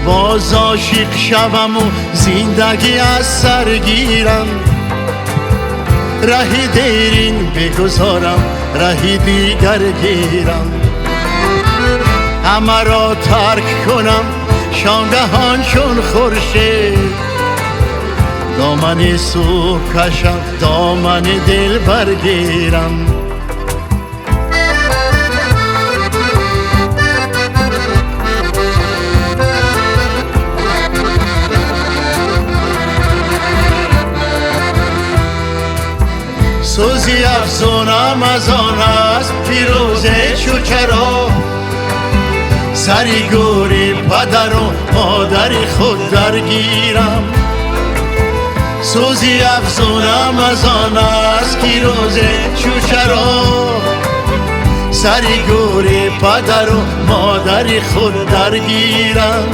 باز عاشق شوم و زندگی از سر گیرم، راه دیرین بگذارم راه دیگر گیرم، همه را ترک کنم شانگهان چون خورشید، دامن صبح کشم دامن دل برگیرم. سوزی افزونم از آن است پیروزه چوچرا، سری گوری پدر و مادر خود درگیرم، سوزی افزونم از آن است پیروزه چوچرا، سری گوری پدر و مادر خود درگیرم،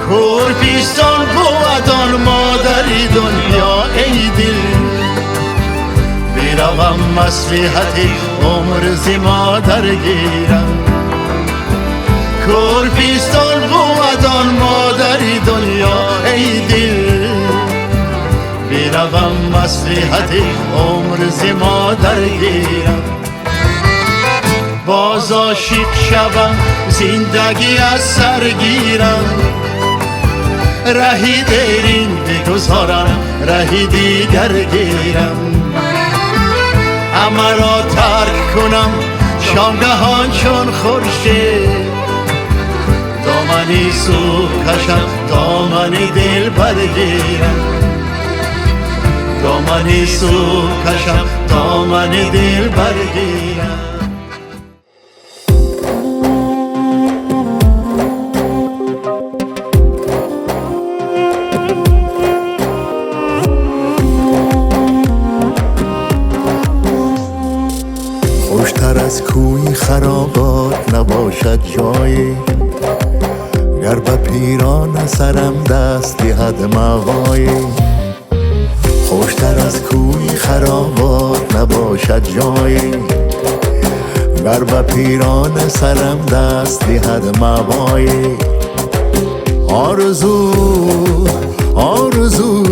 کور پیستان بودان مادری دنیا ای دل، بیروم مصلحت عمر ز مادر گیرم، کور پیستان بودان مادری دنیا ای دل، بیروم مصلحت عمر ز مادر گیرم، باز عاشق شوم زندگی از سر گیرم، راه دیرین بگذارم راه دیگر گیرم، همه را ترک کنم شامگهان چون خورشید، دامنی صبح کشم دامن دل برگیرم، دامنی صبح کشم دامن دل برگیرم. خوشتر از کوی خرابات نباشد جایی، گر به پیران سرم دست دهد موایی، خوشتر از کوی خرابات نباشد جایی، گر به پیران سرم دست دهد موایی، آرزو آرزو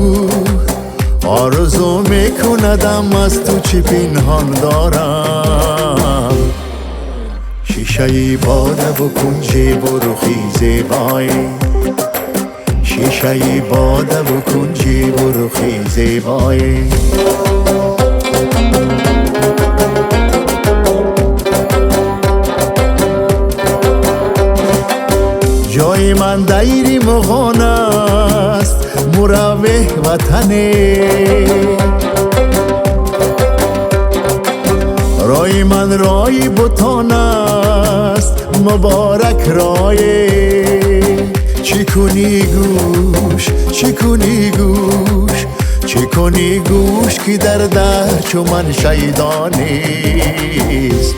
آرزو میکندم از تو چی پنهان دارم، شیشه باده بکن جیب و رخی زیبایی، شیشه باده بکن جیب و رخی زیبایی، جای من دیری مغان است مروح وطنه، رای من رای بتان است مبارک رای، چی کنی گوش چی کنی گوش چی کنی گوش که در در چو من شیدا نیست،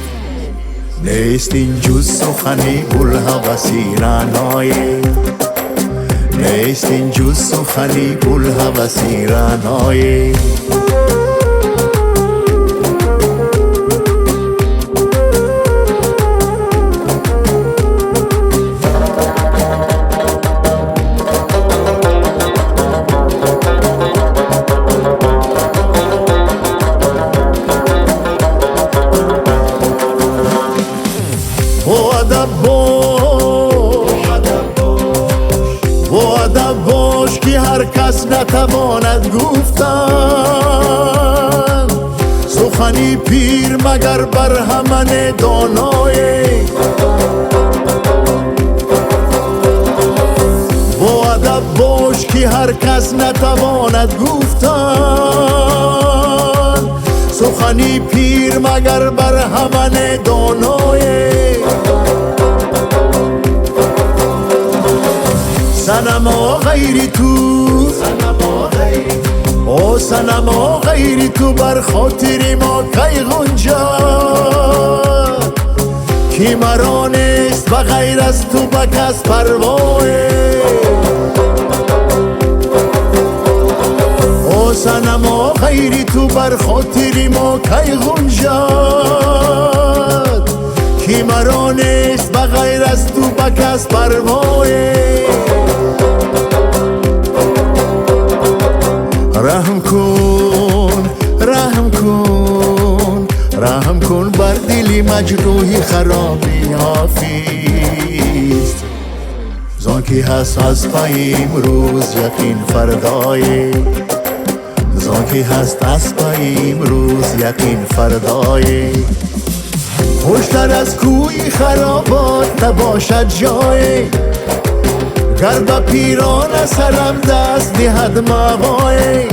نیست این جز سخنی بوالهوسی رعنایی، نیست این جز سخنی بوالهوسی رعنایی، ادب باش که هر کس نتواند گفتن، سخنی پیر مگر بر همن دانای، با ادب باش که هر کس نتواند گفتن، سخنی پیر مگر بر همن دانای، سنما غیری تو او سنما غیری تو بر خاطر ما کی غنجد، کی مرا نیست و غیر از تو به کس پرواه، او سنما غیری تو بر خاطر ما کی غنجد، کی مرا نیست و غیر از تو به کس پرواه. مجروحی خرابی حافیست زان کی هست از پای امروز یقین فردای زان کی هست از پای امروز یقین فردای خوشتر از کوی خرابات نباشد جای گر به پیران سرم دست دهد مقای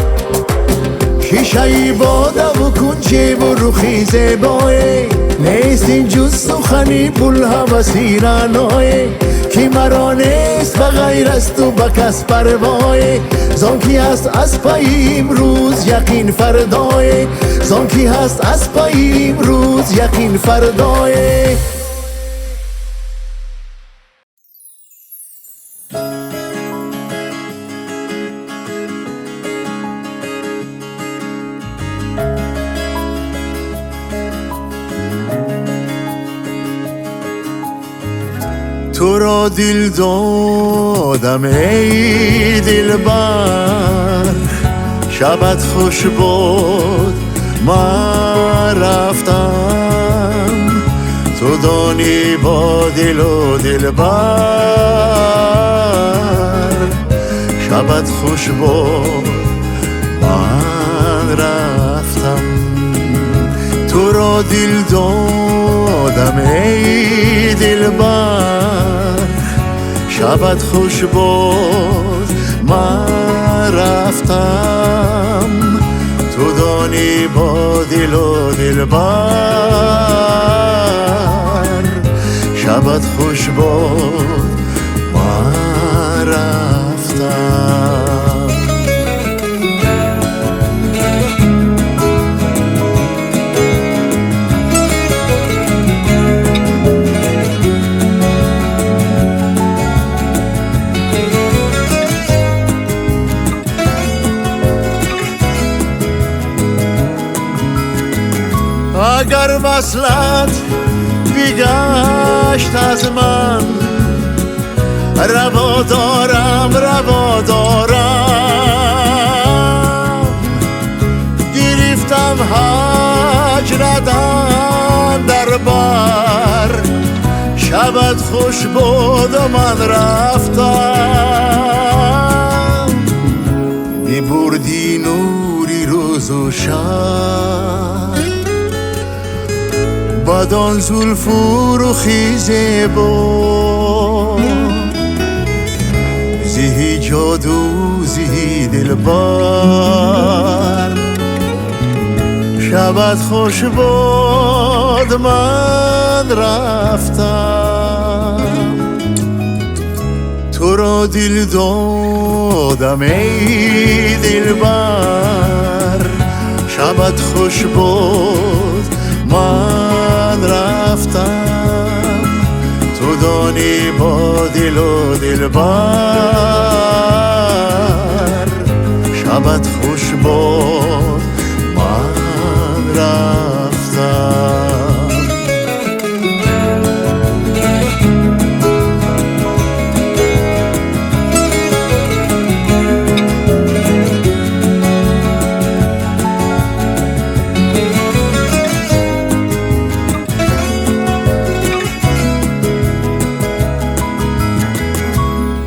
شیشه ای باده و کنچه و رخی زیبای نیست این جز سخنی بوالهوسی رعنای که مرا نیست بغیر از تو به کس پروای زان کی هست از پای امروز یقین فردای زان کی هست از پای امروز یقین فردای تو را دل دادم ای دلبر شبت خوش بود من رفتم تو دانی با دل و دلبر شبت خوش بود من رفتم تو را دل دادم ای دلبر شبت خوش بود من رفتم تو دانی با دل و دلبر شبت خوش بود من رفتم اگر وصلت بگشت از من روا دارم گرفتم هجرتم در بر شبت خوش بود و من رفتم ببردی نوری روز و شب بدان زلف و رخی زیبا زهی جادو زهی دلبر شبت خوش بود من رفتم تو را دل دادم ای دلبر شبت خوش بود من رفتم تو دانی با دل و دلبر شبت خوش بود من رفتم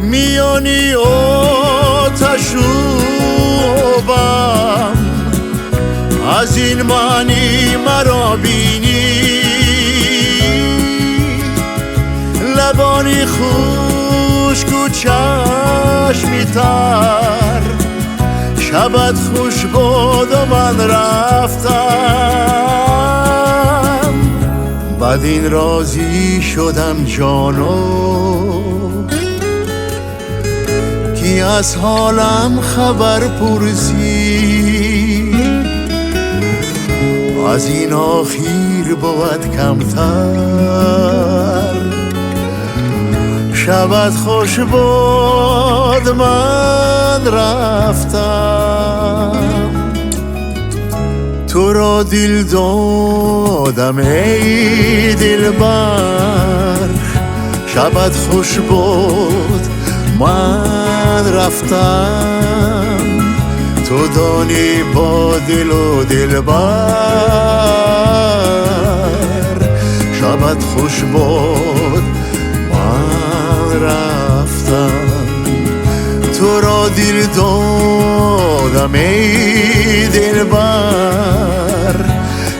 میانی آتش و بم از این معنی مرا بینی لبانی خشک و چشمی تر شبت خوش بود و من رفتم بعد این راضی شدم جانو کی از حالم خبر پرسی از این آخیر بود کمتر شبت خوش بود من رفتم تو را دل دادم ای دلبر شبت خوش بود من رفتم تو دانی با دل و دلبر شبت خوش باد من رفتم تو را دیر دادم ای دلبر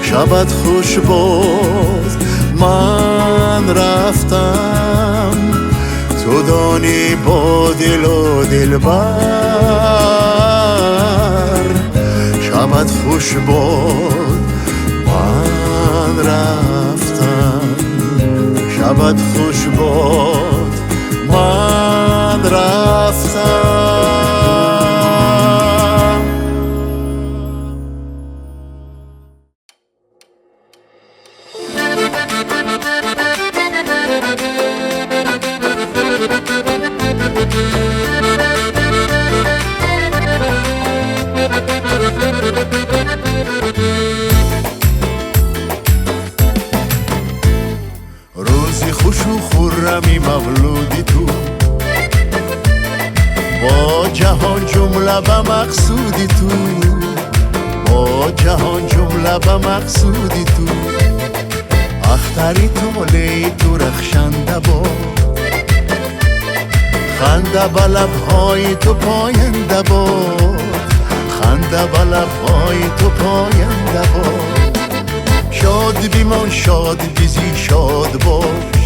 شبت خوش باد من رفتم تو دانی با دل و دلبر شبت خوش باد من رفتم شبت خوش باد من رفتم روزی خوش و خرمی مولودی تو با جهان جمله به مقصودی تو با جهان جمله به مقصودی تو اختری تو ملی تو رخشنده با خنده به لبهای تو پاینده با خنده به لبهای تو پاینده با شاد بیمان شاد بیزی شاد باش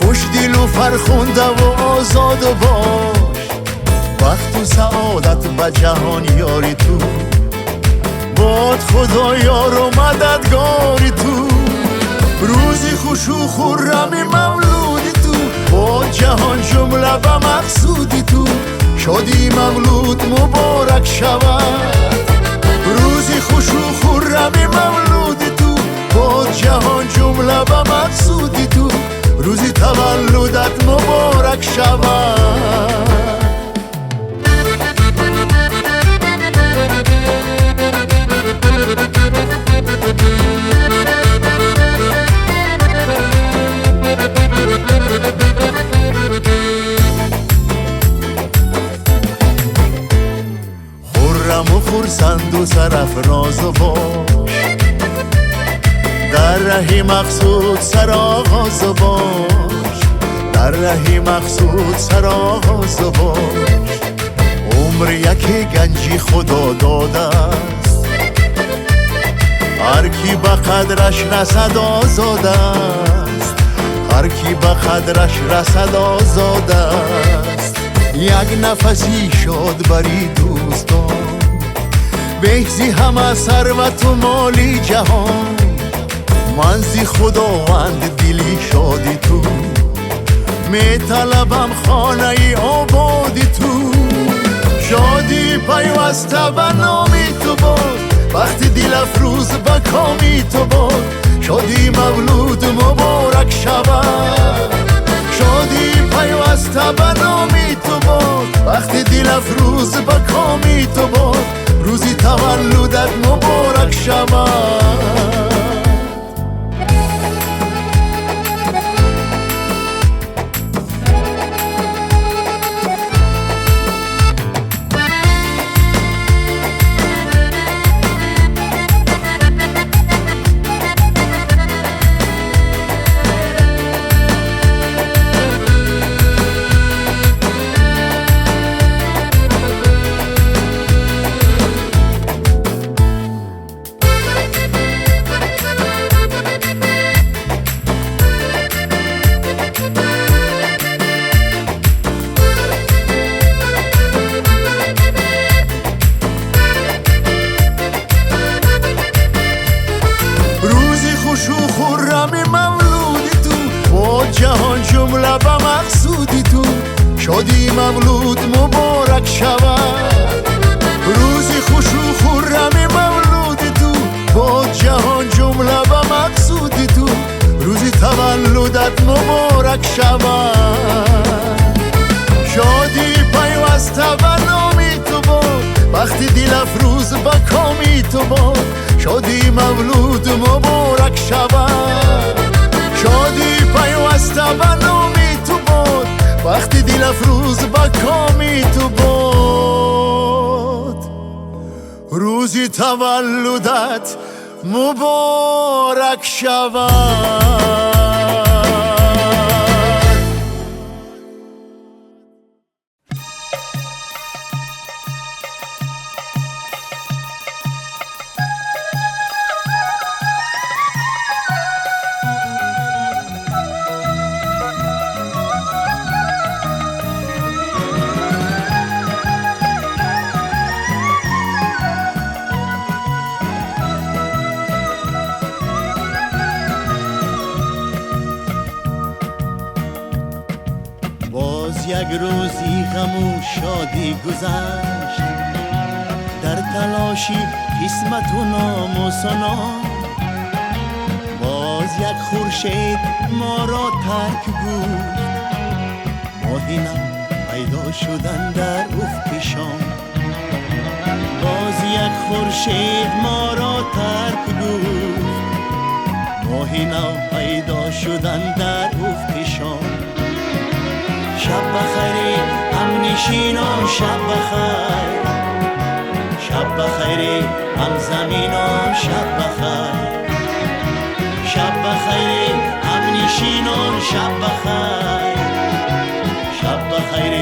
خوش دل و فرخنده و آزاد باش وقت و سعادت به جهان یاری تو باد خدا یار و مددگاری تو روزی خوش و خرمی مولودی تو با جهان جمله به مقصودی تو شادی مولود مبارک شود روزی خوش و خرمی مولودی تو با جهان جمله به مقصودی تو روزی تولدت مبارک شود خرم و خرسند و سرافراز و باش در رهی مقصود سرآغاز و باش در رهی مقصود سرآغاز و باش عمر یکی گنجی خدا داده است هر کی به قدرش رسد آزاده است هر کی به قدرش رسد آزاده است یک نفسی شاد بری دوستان بهزی همه ثروت و مالی جهان منزی خداوند دلی شادی تو می طلبم خانه ای آبادی تو شادی پیوسته به نامی تو باد وقتی دل افروز به کامی تو باد شادی مولود مبارک شود شادی پیوسته به نامی تو باد وقتی دل افروز به کامی تو باد روزی تولدت مبارک شود جهان جمله به مقصودی تو شادی مولود مبارک شود روزی خوش و خرمی مولودی تو با جهان جمله به مقصودی تو روزی تولدت مبارک شود شادی پیوسته به نامی تو باد وقتی دل افروز به کامی تو باد شادی مولود مبارک شود شادی پیوسته به نامی تو باد وقتی دل افروز به کامی تو باد روزی تولدت مبارک شود. باز یک روزی غم و شادی گذشت، در تلاشی قسمت و نام و سنا. باز یک خورشید ما را ترک بود، ماهی نو پیدا شدن در افق شام. باز یک خورشید ما را ترک بود، ماهی نو پیدا شدن در افق شام. شب بخیر هم نشینان، شب بخیر، شب بخیر هم زمینان، شب بخیر، شب بخیر هم نشینان، شب بخیر، شب بخیر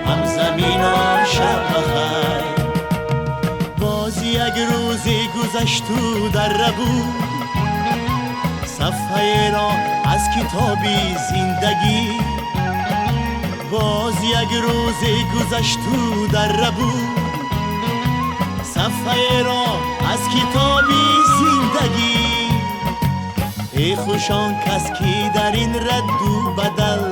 هم زمینان، شب بخیر. باز یک روزی گذشت و در بود، صفحه را از کتابی زندگی. باز یک روزی گذشت و در بود، صفحه را از کتابی زندگی. ای خوشان کس که در این رد و بدل،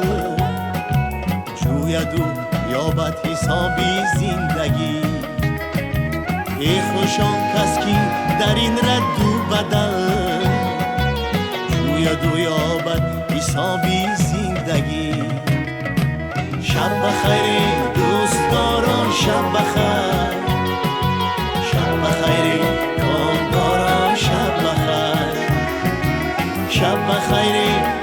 جوید و یابد حسابی زندگی. ای خوشان کس که در این رد و بدل، جوید و یابد حسابی زندگی. شب بخیر دوستداران، شب بخیر، شب بخیر کامگاران، شب بخیر، شب بخیر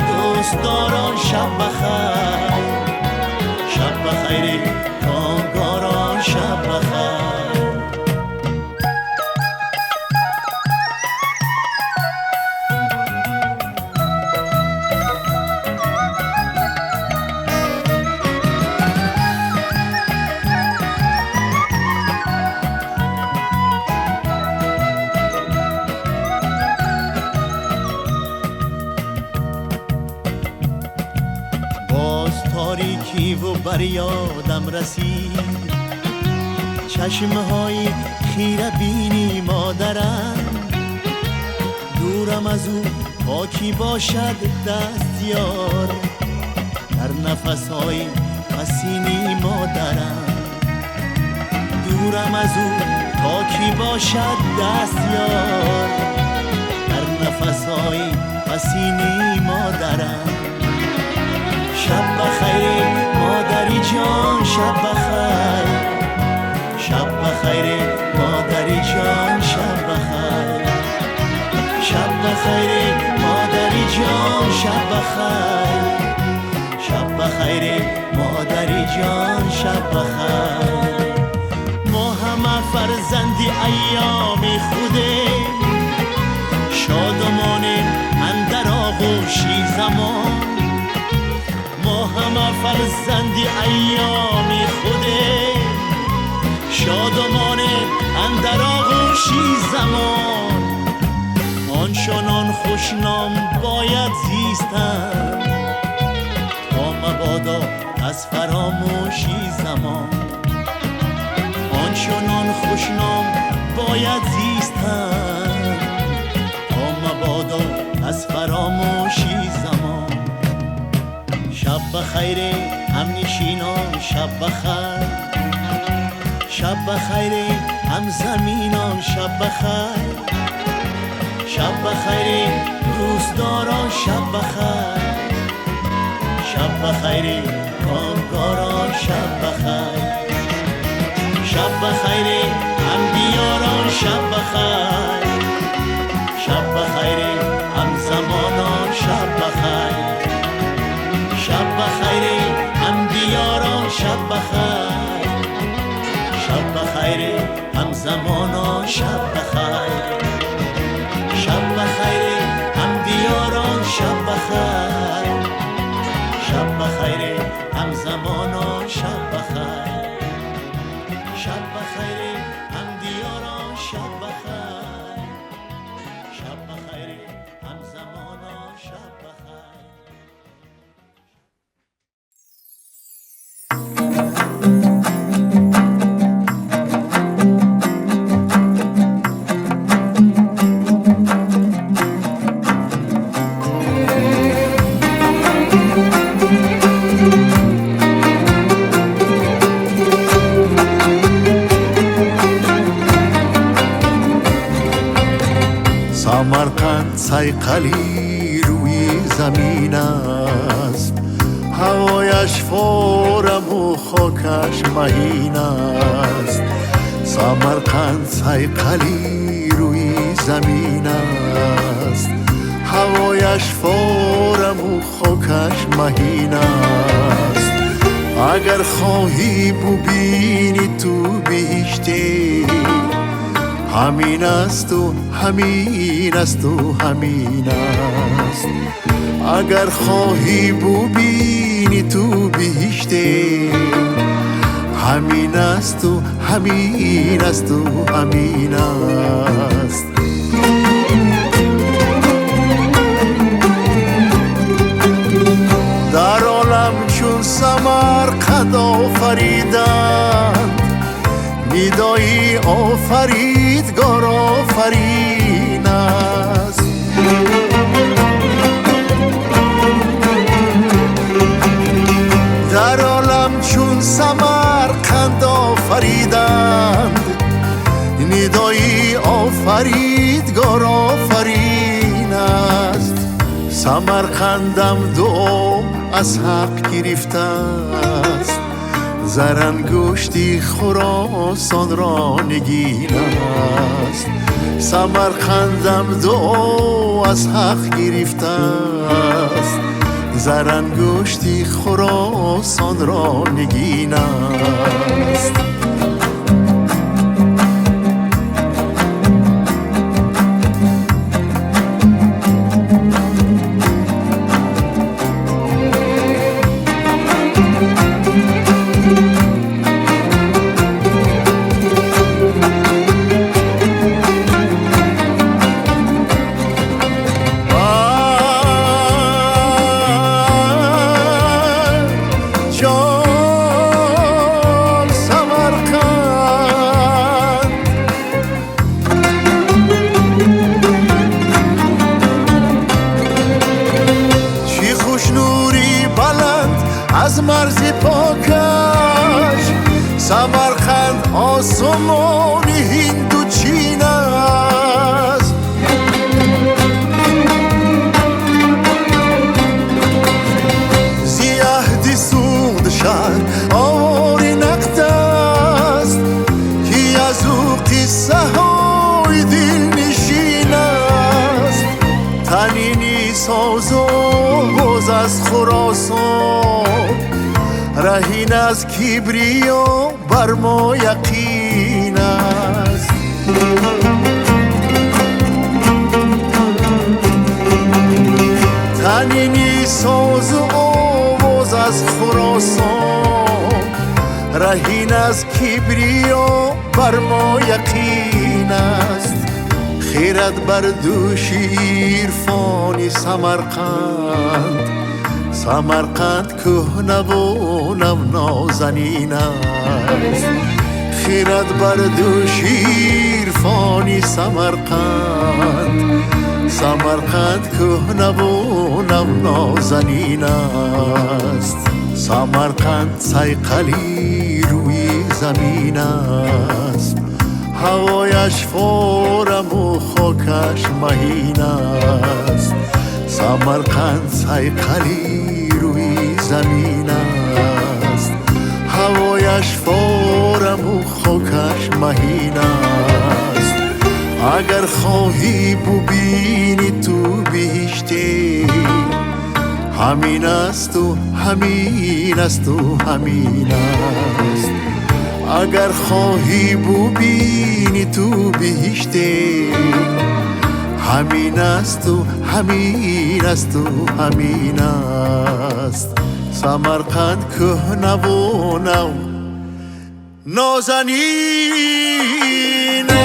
دوستداران، شب بخیر، شب بخیر کامگاران، شب بخیر. تاریکی و بر یادم رسید، چشمهای خیره بینی مادرم. دورم از او پاکی باشد دستیار، در نفسهای پسینی مادرم. دورم از او پاکی باشد دستیار، در نفسهای پسینی مادرم. شب بخیر مادری جان، شب بخیر، شب بخیر مادری جان، شب بخیر، شب بخیر مادری جان، شب بخیر، شب بخیر مادری جان، شب بخیر. ما همه فرزندی ایام خودیم، شادمانیم اندر آغوشی زمان. ما همه فرزندی ایام خودیم، شادمانیم اندر آغوشی زمان. آنچنان خوشنام باید زیستن، تا مبادا از فراموشی زمان. آنچنان خوشنام باید زیستن، تا مبادا از فراموشی زمان. شب بخیر هم نشینان، شب بخیر، شب بخیر هم زمینان، شب بخیر، شب بخیر دوستداران، شب بخیر، شب بخیر کامگاران، شب بخیر، شب بخیر هم بیاران، شب بخیر، شب بخیر هم زمانان، شب بخیر، شب بخیر هم بیاران، شب بخیر، شب بخیر هم زمانان، شب بخیر، شب بخیر همزمان و شب بخیر، شب بخیر هم دیاران شب بخیر، شب بخیر همزمان و شب بخیر. سمرقند صیقلی روی زمین است، هوایش فورم و خاکش مهین است. سمرقند صیقلی روی زمین است، هوایش فورم و خاکش مهین است. اگر خواهی ببینی تو بهشتی، همین است و همین است و همین است. اگر خواهی ببینی تو بهشتی، همین است و همین است و همین است. در عالم چون سمرقند آفریدند، ندای آفریدگار آفرین است. در عالم چون سمرقند آفریدند، ندای آفریدگار آفرین است. سمرقندم دعا از حق گرفته است، زرانگشتی خراسان را نگین است. سمرقندم دعا از حق گرفته است، زرانگشتی خراسان را نگین است. از مرز پاکش سمرقند آسمان هند و چین است. زی عهد سوخت شهر آوار نقد است، که از او قصه های دل نشین است. تنینی ساز و باز از خراسان، رهین از کبریا بر ما یقین است. تنینی ساز و آواز از خراسان، رهین از کبریا بر ما یقین است. خیرت بر دوش عرفان سمرقند، سمرقند کهنه و نو نازنین است. خیرت بر دوش عرفان سمرقند، سمرقند کهنه و نو نازنین است. سمرقند صیقلی روی زمین است، هوایش فورم و خاکش مهین است. سمرقند صیقلی روی زمین است، هوایش فورم و خاکش مهین است. اگر خواهی ببینی تو بهشتی، همین است و همین است و همین است. اگر خواهی ببینی تو بهشتی، همین است و همین است و همین است. سمرقند کهنه و نو نازنین است.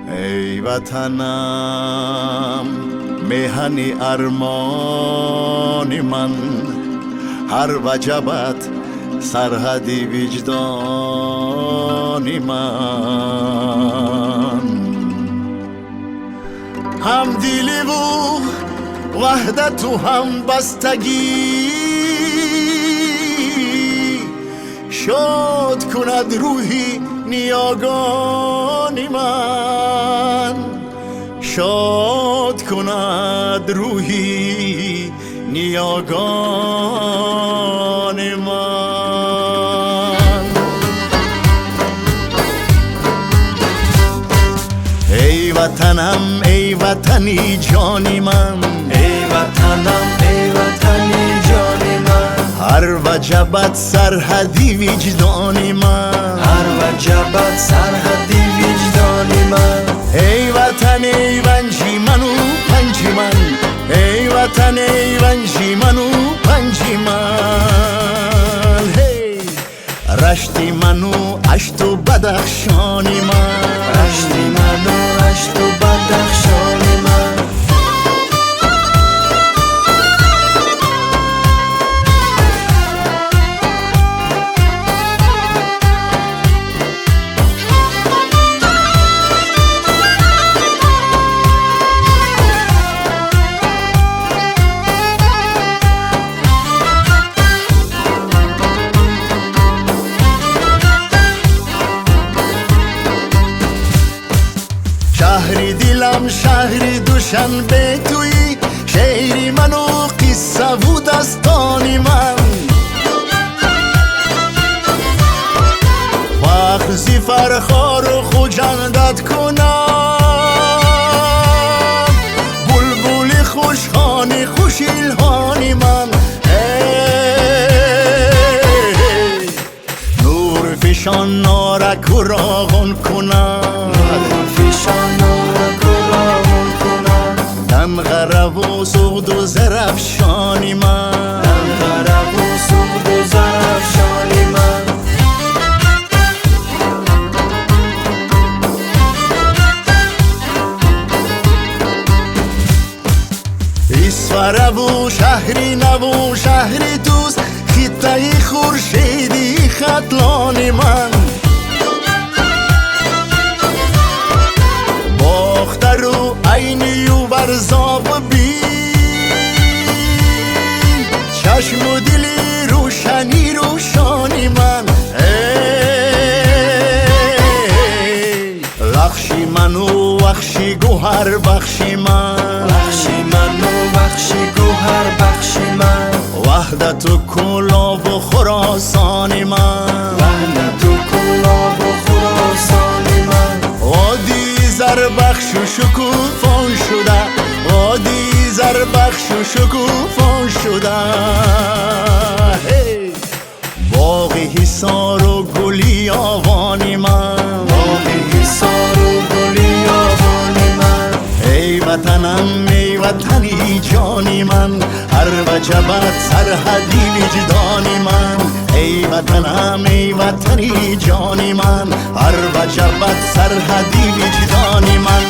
ای وطنم میهن ارمان من، هر وجبت سرحدی وجدان من، هم دلی و وحدت و هم بستگی شاد کند روحی نیاگان من، شاد کند روحی نیاگان من. ای وطنم ای وطنی جانی من، ای وطنم ای وطنی جانی من، هر وجبت سرحدی وجدانی من، هر وجبت سرحدی وجدانی من. ای وطن ای ونجی منو پنجی من، ای وطن ای ونجی منو پنجی من، هی رشتی منو اشت و بدخشانی من، رشتی منو اشت و بدخشانی من. شهری دلم شهری دوشنبه توی، شهری من و قصه و داستانی من، مغزی فرخار و خوجندت کنم، بلبل خوشخانی خوش الهانی من، نور فشان نارک و راغون کنم، دم غرب و سود و زرفشانی من، دم غرب و سود و زرفشانی من. اسفره و شهری نو و شهری دوست، خطه خورشیدی خطلانی من، باختر و عینی و برزاب بی، چشم و دلی روشنی روشانی من، لخشی من و وخشی گوهر بخشی من، بخشی من و بخشی گوهر بخشی من، وحدت و کلاب و خراسانی من، وحدت و کلاب و خراسانی من. وادی زربخش و شکوفان شده، وادی زربخش و شکوفان شده، هی باغی حصار و گلی آوانی من، باغی حصار و گلی آوانی من. ای وطنم ای وطنی جانی من، هر وجبت سرحدی وجدانی من، ای وطنم ای وطنی جانی من، هر وجبت سرحدی وجدانی من.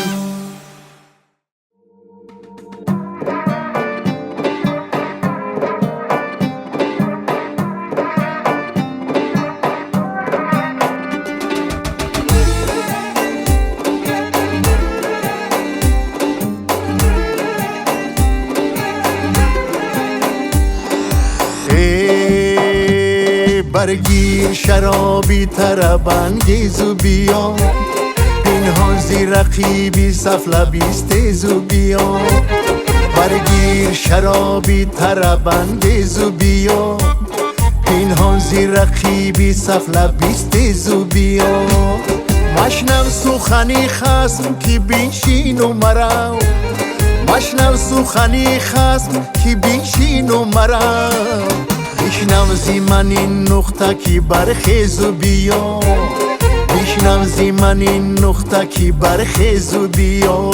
برگیر شرابی طرب‌انگیز و بیا، پنهان زی رقیبی صف لبیز تیز و بیا، برگیر شرابی طرب‌انگیز و بیا، پنهان زی رقیبی صف لبیز تیز و بیا، مشنو سخنی خصم که بنشین و مرو مشنو سخنی خصم که بنشین و مرو بشنو زی من این نقطه که برخیز و بیا بشنو زی من این نقطه که برخیز و بیا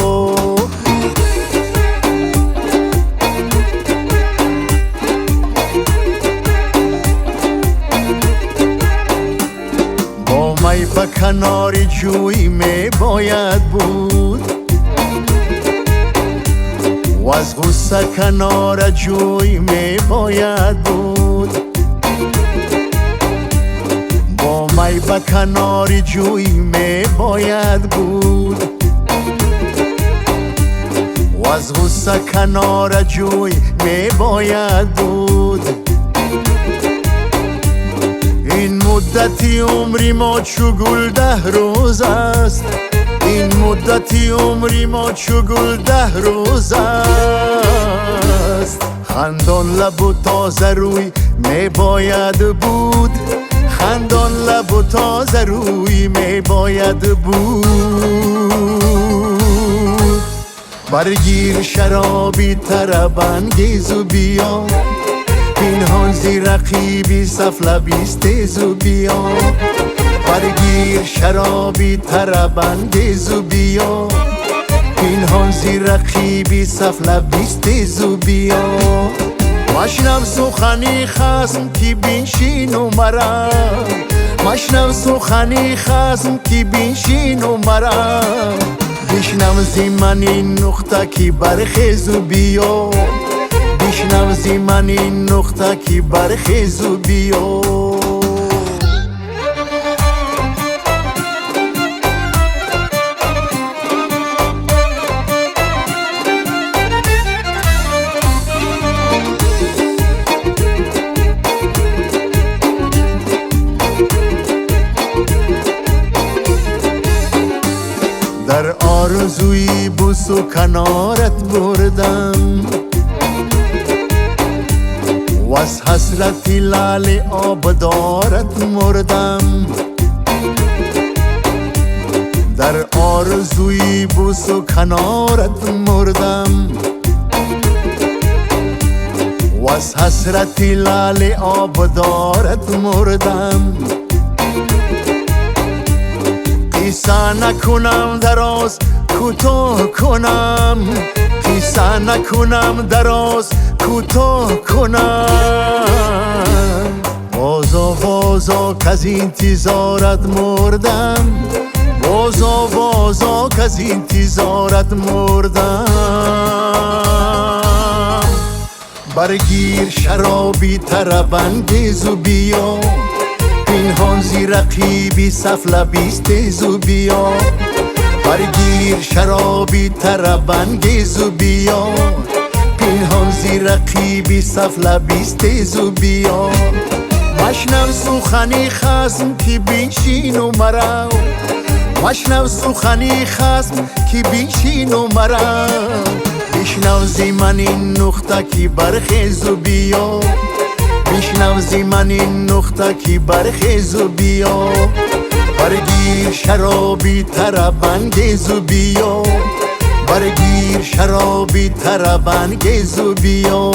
با می به کنار جوی می باید بود و از غصه کنار جوی می باید بود با می به کنار جوی می باید بود و از غصه کنار جوی می باید بود این مدتی عمری ما چو گل 10 روز است این مدتی عمری ما چو گل 10 روز است خندان لب و تازه روی می باید بود خندان لب و تازه روی می باید بود برگیر شرابی طرب انگیز و بیا پنهان زی رقیبی صف لبیست تیز و بیا برگیر شرابی طرب انگیز و بیا پنهان زی رقیبی صف لبیست تیز و بیا مشنو سخنی خصم که بنشین و مرو مشنو سخنی خصم که بنشین و مرو بشنو زی من این نقطه که برخیز و بیا بشنو زی من این نقطه که برخیز و بیا در آرزوی بوس و کنارت بردم و از حسرت لال آبدارت مردم در آرزوی بوس و کنارت مردم و از حسرت لال آبدارت مردم قیصه نکنم دراز کوتاه کنم قیصه نکنم دراز کوتاه کنم بازا بازا که از انتظارت مردم بازا بازا که از انتظارت مردم برگیر شرابی طرب انگیز و بیا پنهان زی رقیبی صف لبیست تیز و بیا برگیر شرابی طرب انگیز و بیا پنهان زی رقیبی صف لبیست تیز و بیا مشنو سخنی خصم که بنشین و مرو مشنو سخنی خصم که بنشین و مرو بشنو زی من این نقطه که برخیز و بیا بشنو زی من این نقطه که برخیز و بیا برگیر شرابی طرب انگیز و بیا برگیر شرابی طرب انگیز و بیا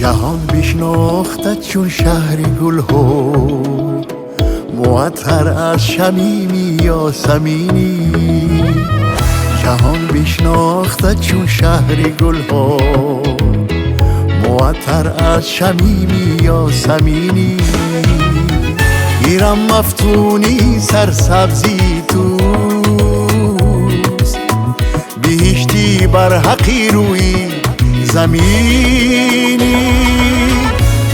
جهان بشناختت چون شهر گل ها معطر از شمیمی یا سمینی جهان بشناختت چون شهر گل ها معطر از شمیمی یا سمینی گیرم مفتونی سرسبزی توست بهشتی بر حقی روی زمینی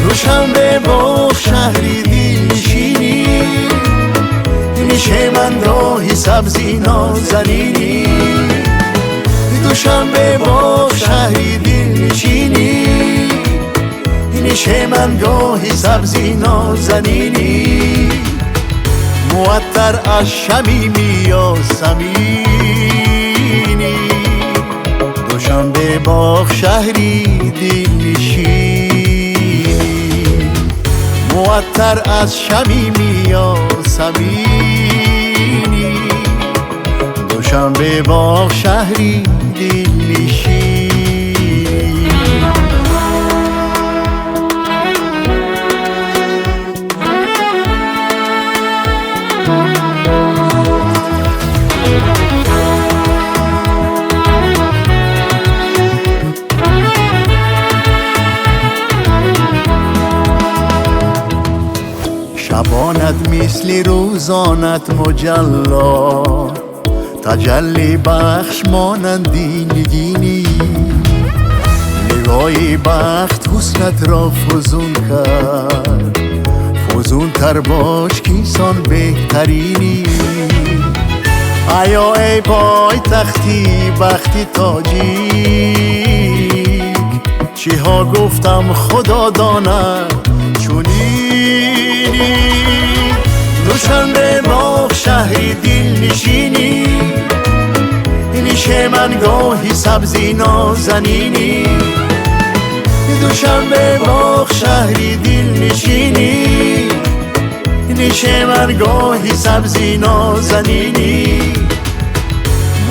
دوشنبه با شهری دل نشینی میشه من راهی سبزی نازنینی دوشنبه با شهری دل نشینی میشه من گاهی سبزی نازنینی، معطر از شمیمی یا سمینی، دوشنبه باغ شهری دل نشینی، معطر از شمیمی یا سمینی، دوشنبه باغ شهری دل نشینی. شبانت مثل روزانت مجلا، تجلی بخش مانندی نگینی، نگاهی بخت حسنت را فزون کرد، فزون تر باش کیسان بهترینی. ایا ای پای تختی بختی تاجیک، چی ها گفتم خدا داند چونینی، دوشنبه باغ شهری دل نشینی، میشه من گاهی سبزی نازنینی، دوشنبه باغ شهری دل نشینی، میشه من گاهی سبزی نازنینی،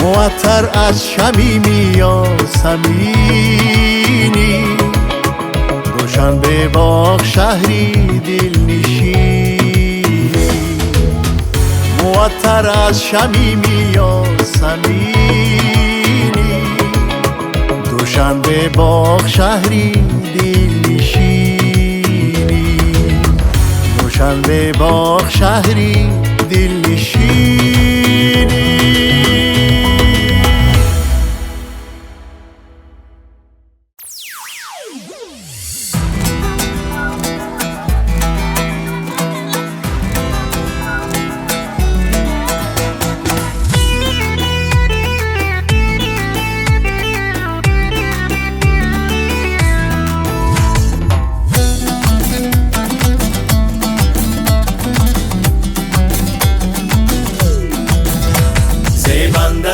معطر از شمیمی یا سمینی، دوشنبه باغ شهری دل نشینی، معطر از شمیمی یا سمینی، دوشنبه باغ شهری دل نشینی، دوشنبه باغ شهری دل نشینی.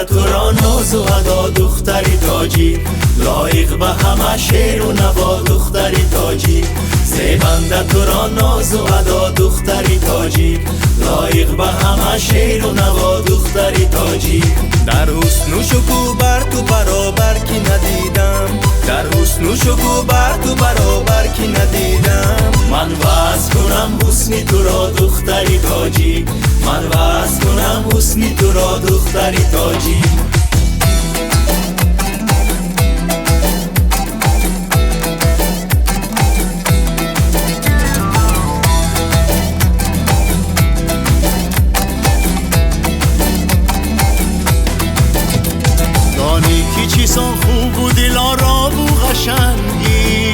تو را ناز و ادا دختری تاجی، لایق به همه شعر و نوا دختری تاجی، زیبنده تو را ناز و ادا دختری تاجی، لایق به همه شعر و نوا دختری تاجی. در حسن و شکوه بر تو برابر کی ندیدم، در حسن و شکوه بر تو برابر کی ندیدم، من وصف کنم حسنی تو را دختری تاجی، من وصف کنم حسنی تو را دختری تاجی. دانی که چیسان خوب و دلارام و قشنگی،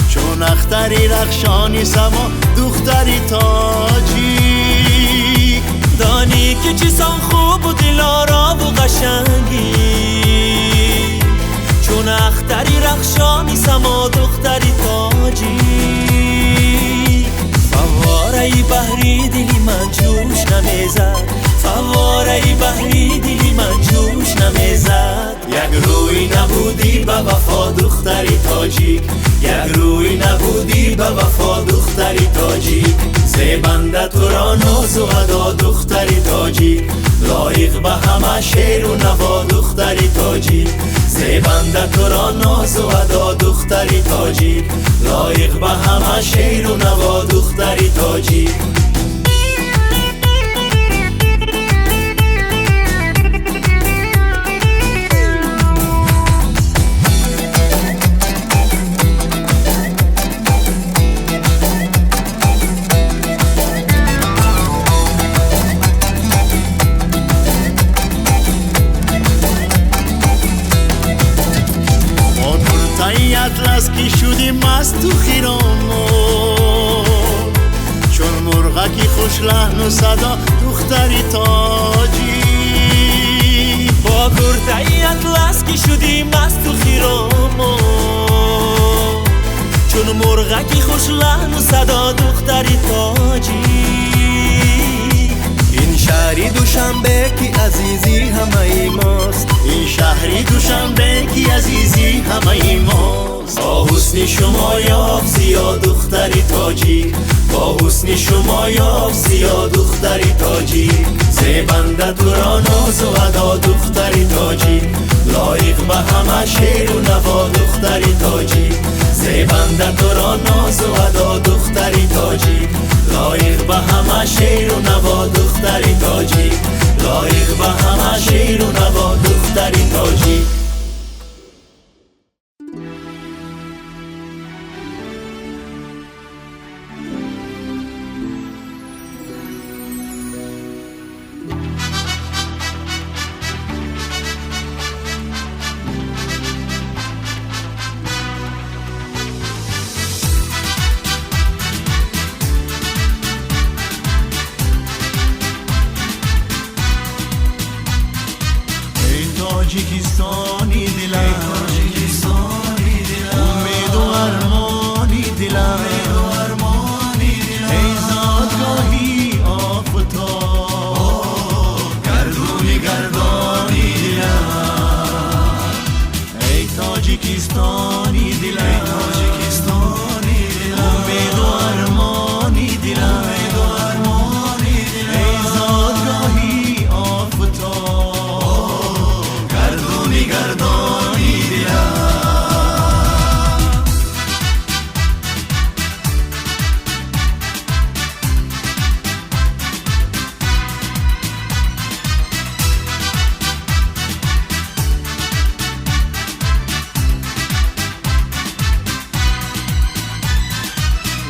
چون اختری رخشانی سما دختری تاجی، دانی که چیسان خوب و دلارام و قشنگی، چون اختری رخشانی سما دختری تاجی، فواره بحری دلی من جوش نمیزد، فواره بحری دلی من جوش نمیزد، یک روی نبودی به وفا دختری تاجیک، یک روی نبودی به وفا دختری تاجیک، زیبنده تو را ناز و ادا دختری تاجیک، لایق به همه شعر و نوا دختری تاجیک، زیبنده تو را ناز و ادا دختری تاجیک، لایق به همه شعر و نوا دختری تاجیک. اطلس کی شدی مست تو خیرامو، چون مرغکی خوش لحن و صدا دختری تاجی، با کرتای اطلس کی شدی مست تو خیرامو، چون مرغکی خوش لحن و صدا دختری تاجی. این شهری دوشنبه کی عزیزی همه ای ماست، این شهری دوشنبه کی عزیزی همه ای ماست. با حسن شما یافت زیاد دختری تاجی، با حسن شما یافت زیاد دختری تاجی. زیبنده تو را ناز و ادا دختری تاجی، لایق به همه شعر و نوا دختری تاجی. زیبنده تو را ناز و ادا دختری تاجی، لایق به همه شعر و نوا دختری تاجی، لایق به همه شعر و نوا دختری تاجی. تاجیکستانی دلم، امید و ارمانی دلم، ای زادگاهی آفتاب گردونی گردانی دلم. ای تاجیکستانی دلم، امید و ارمانی دلم، ای زادگاهی آفتاب گردونی گردانی دلم.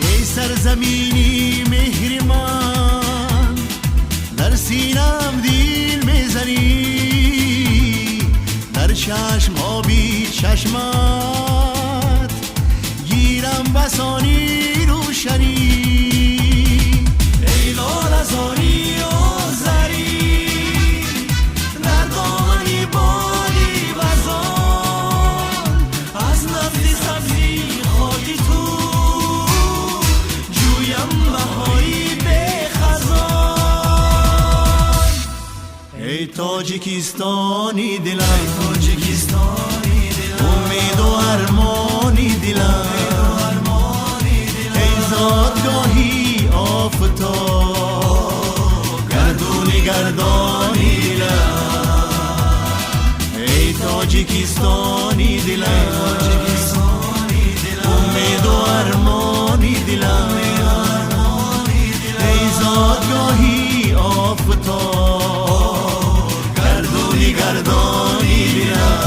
ای سرزمینی مهر من، در سینم دیل میزنی، در چشم آبی چشمت گیرم بسانی روشنی. ای لاله‌زاری و زری، در دامنی بادی وزان، از نبض سبزی خاکی تو جویم بهایی به خزان. ای تاجیکستانی دلم، امید و ارمانی دلم، ای زادگاهی آفتاب گردونی گردانی دلم. ای تاجیکستانی دلم، امید و ارمانی دلم، ای زادگاهی آفتاب گردونی گردانی دلم.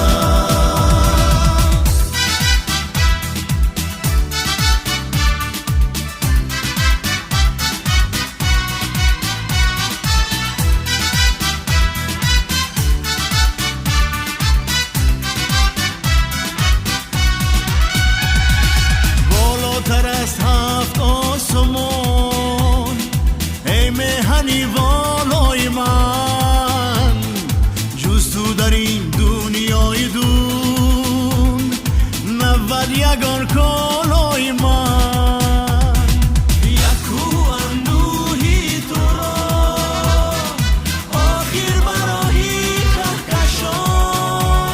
بالاتر از هفت آسمان، ای مهنی والای من، جز تو در این دنیای دون نبود یگان کالای من. یکو اندوهی تو را آخر برای کهکشان،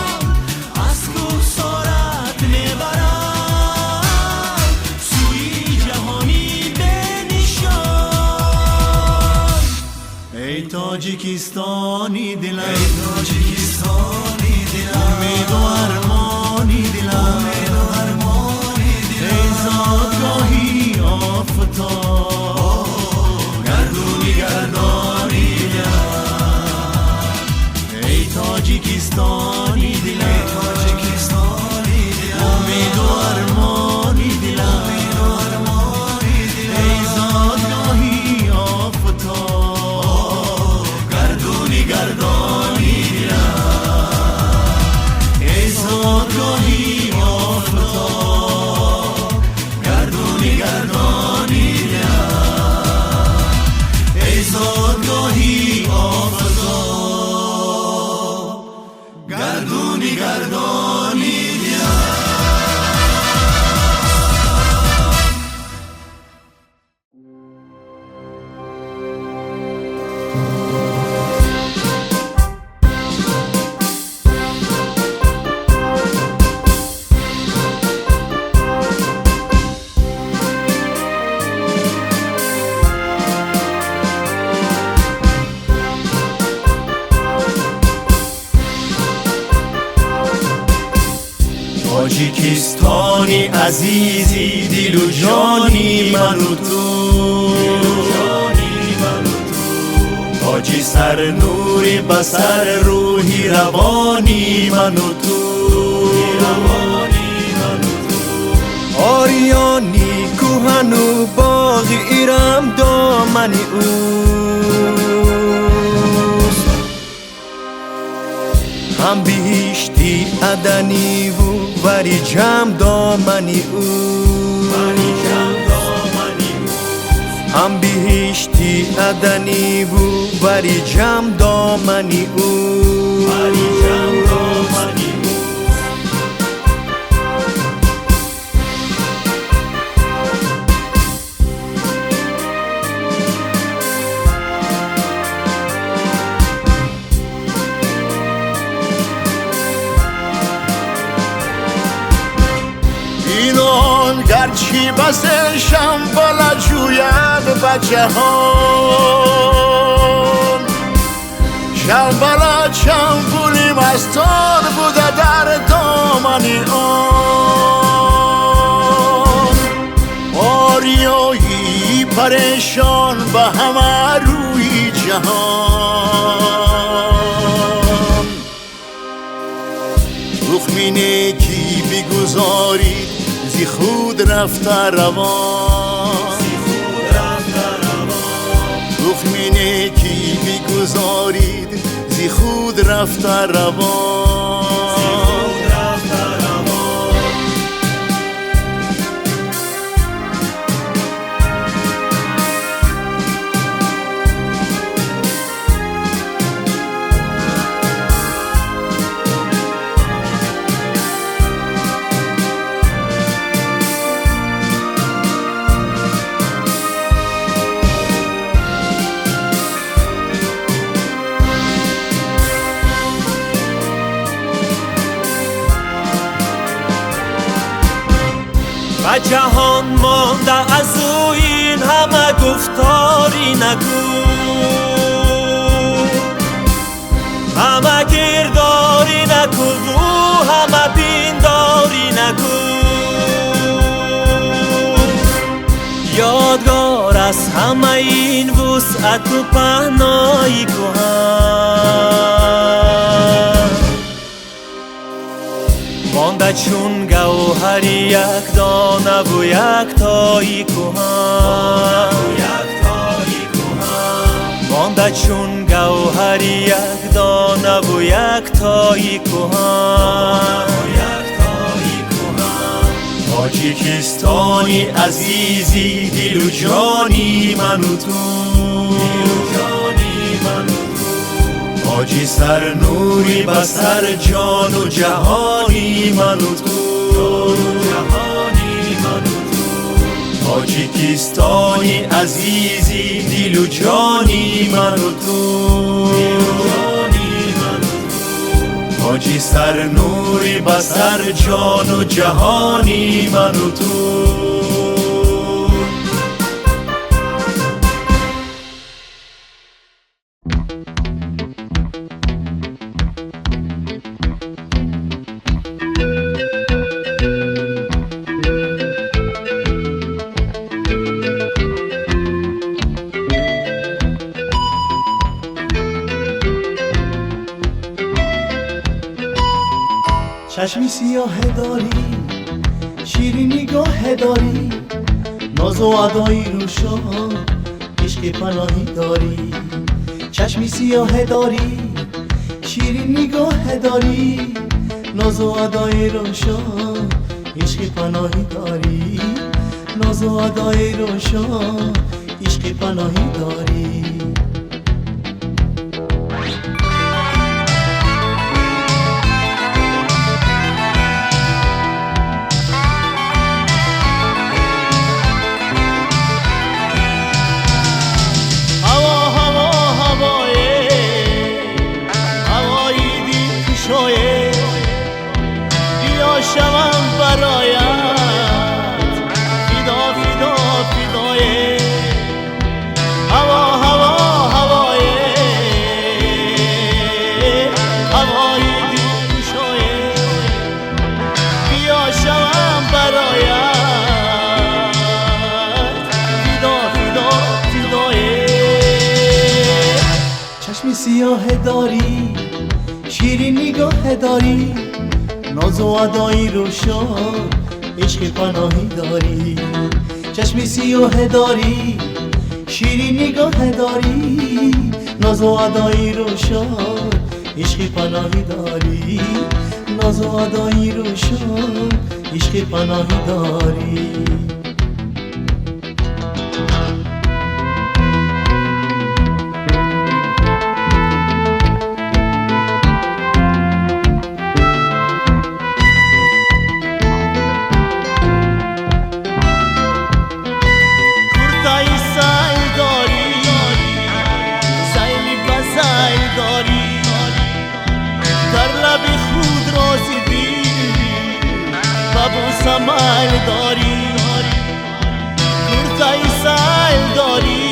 از کوهسارت میبرم سوی جهانی به نشان. ای تاجیکستانی دلم، امید و ارمانی دلم، ای زادگاهی آفتاب گردونی گردانی دلم. ای تاجیکستانی دلم، امید و ارمانی دلم، ای زادگاهی آفتاب گردونی گردانی دلم. ای کیستانی عزیزی دل و جانی من و تو تاجی سر نوری بسر روحی روانی من و تو آریانی کوهن و باغ ایرم دامنی اوست هم بیشتی عدنی و وری جم دامنی اوست هم بیشتی عدنی و وری جم دامنی اوست اینان گرچی بسشم بالا جوید بچه هان شنبالا چنبولی مستان بوده در دامنی آن آریایی پریشان به همه روی جهان رخمینه کی بگذارید زی خود رفته روان رخمینه کی بگذارید زی خود رفته روان و جهان مانده از او این همه گفتاری نگو همه گرداری نکو و همه بینداری نگو یادگار از همه این وسعت و پهنایی کهن مانده چون گوهر یک دانه و یک تایی کهن مانده چون گوهر یک دانه و یک تایی کهن تاجیکستانی عزیزی دل و جانی من و تو تاجی سر نوری بسر جان و جهانی من و تو تاجیکستانی عزیزی دل و جانی من و تو تاجی سر نوری بسر جان و جهانی من و تو چشمی سیاه داری شیرین نگاه داری ناز و ادایی روشان عشق پناهی داری چشمی سیاه داری شیرین نگاه داری ناز و ادای روشان عشق پناهی داری ناز و ادای روشان عشق پناهی داری شوم برایت فدا فدا فدای هوا هوا سیاه داری، شیرین نگاه داری، ناز و ادایی روشن، عشق پناهی داری. چشم سیاه داری، شیرین نگاه داری، ناز و ادایی روشن، عشق پناهی داری. ناز و ادایی روشن، عشق پناهی داری. سمال داری کرتای سال داری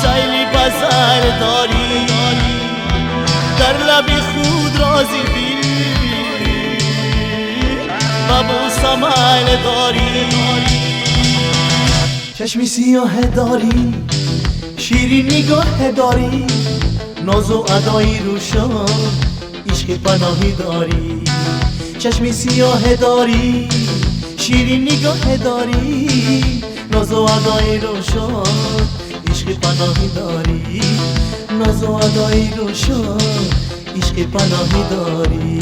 سیلی بزال داری در لب خود رازی دل بابو سمال داری. چشم سیاه داری، شیرین نگاه داری، ناز و ادایی روشن، عشق پناهی داری. چشم سیاه داری، شیرین نگاه داری، ناز و ادای روشن، عشق پناهی داری. ناز و ادای روشن، عشق پناهی داری.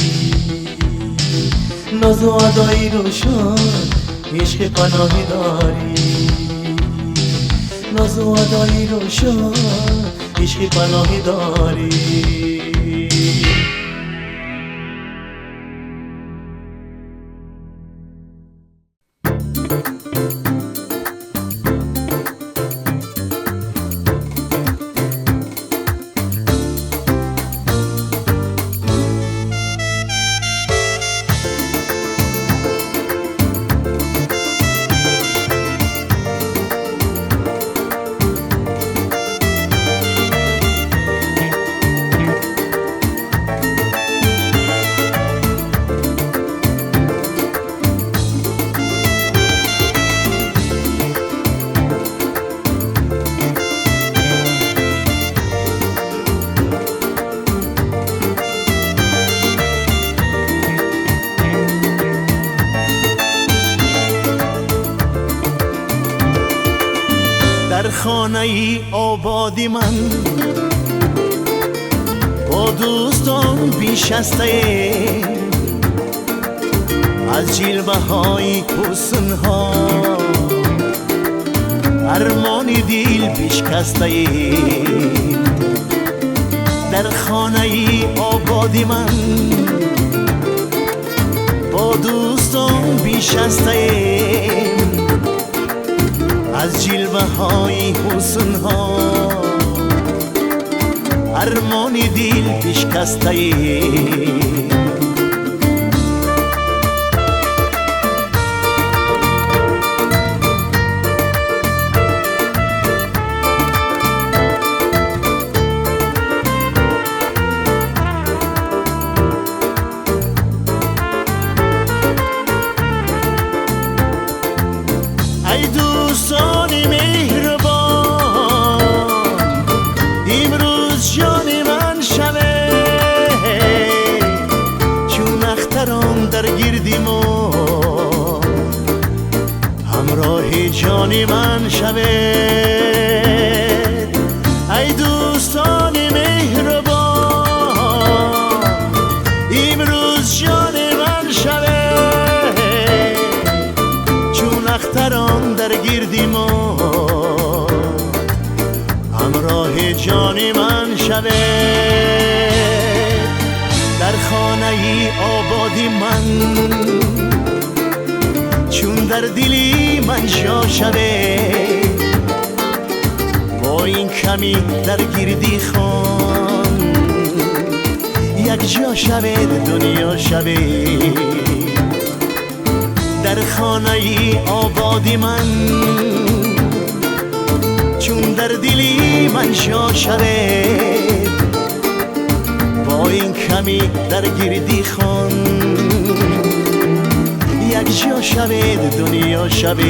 ناز و ادای روشن، عشق پناهی داری. ناز و ادای روشن، عشق پناهی داری. خانه ای آبادی من با دوستان بیشسته، از جلوه های حسن ها ارمان دل بشکسته. در خانه ای آبادی من با دوستان بیشسته، از جلوه های حسن ها ارمان دل بشکسته. ای دوستان مهربان، امروز جان من شوه، چون اختران در گردی ما همراه جان من شوه. ای دوستان مهربان، امروز جان من شوه، چون اختران در گردی ما همراه جان من شوه. در خانه ای آبادی من چون در دلی من جا شوه، با این کمی در گردی خان یک جا شوه دنیا شوه. در خانه ای آبادی من چون در دلی من جا شوه، با این کمی در گردی خان یک جا شوه دنیا شوه.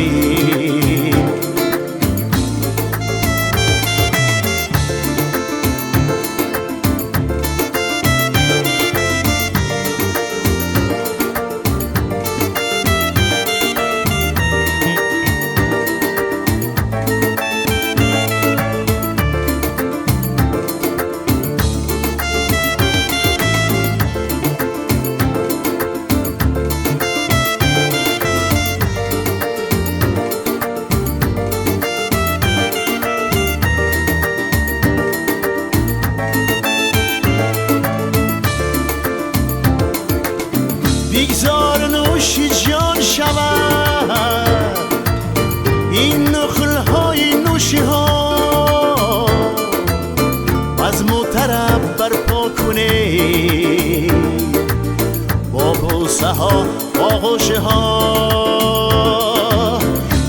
آغوش ها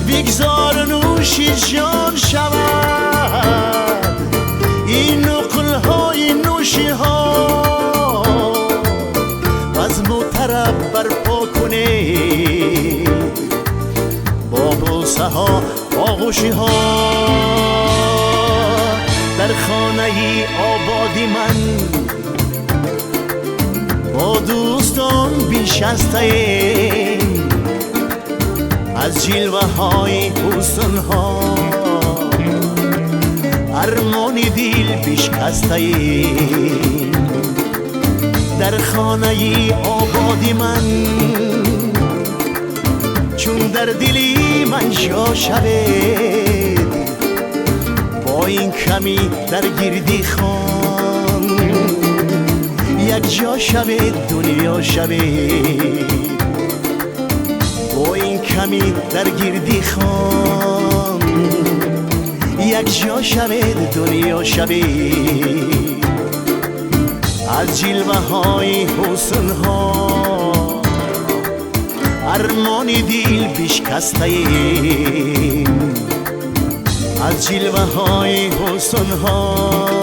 بگذار نوشی جان شود این نقل های نوشی ها و از مطرب برپا کنه با بوسه ها آغوشی ها در خانه آبادی من با دوستان بیشستیم از جلوه های حسن ها ارمان دل بشکستیم در خانه آبادی من چون در دلی من جا شود با این کمی در گردی خان یک جا شود دنیا شود با این کمی در گردی خان یک جا شود دنیا شود از جلوه های حسن ها ارمان دل بشکستیم از جلوه های حسن ها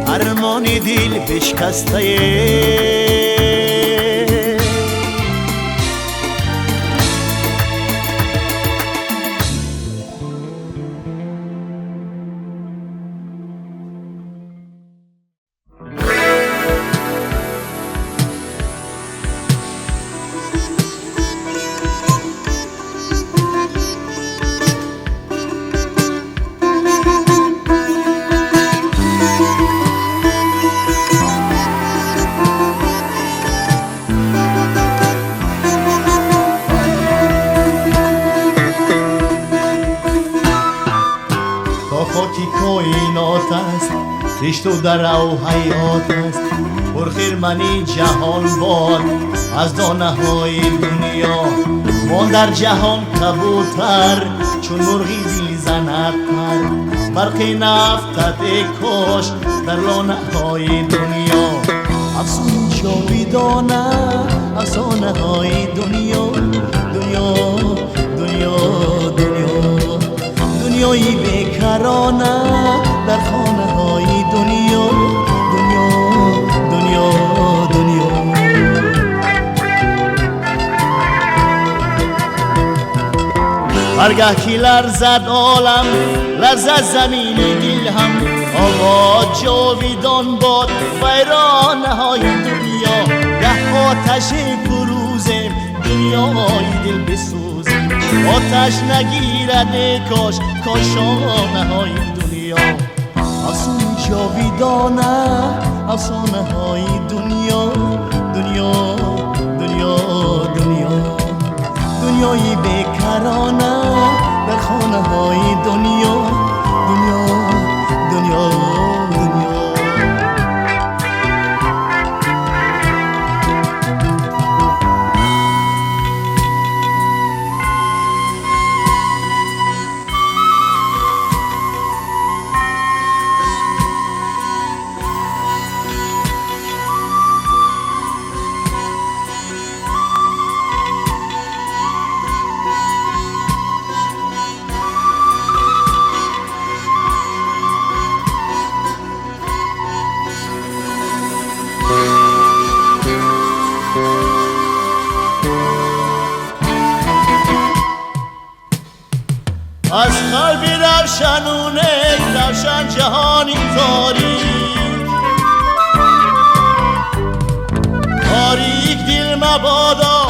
ارمان دل بشکستیم رشت و در او حیات است پرخرمنی جهان باد از دانه های دنیا ما در جهان کبوتر چون مرغی دل زند پر برق نفتت کاش در لانه های دنیا افسون جاویدانه افسانه های دنیا دنیا دنیا دنیا دنیایی بیکرانه در خانه های دنیا دنیا دنیا دنیا هرگاه که لرزد عالم لرزد زمین دل هم آقا جاویدان باد ویرانه های دنیا ده آتش فروزم دنیای دل بسوزم آتش نگیرد کاش کاشانه های دنیا افسون جاویدانه افسانه های دنیا دنیا دنیا دنیا دنیایی بیکرانه در خانه های دنیا دنیا دنیا دنیا از قلب روشنونه روشن جهانی تاریک تاریک دل مبادا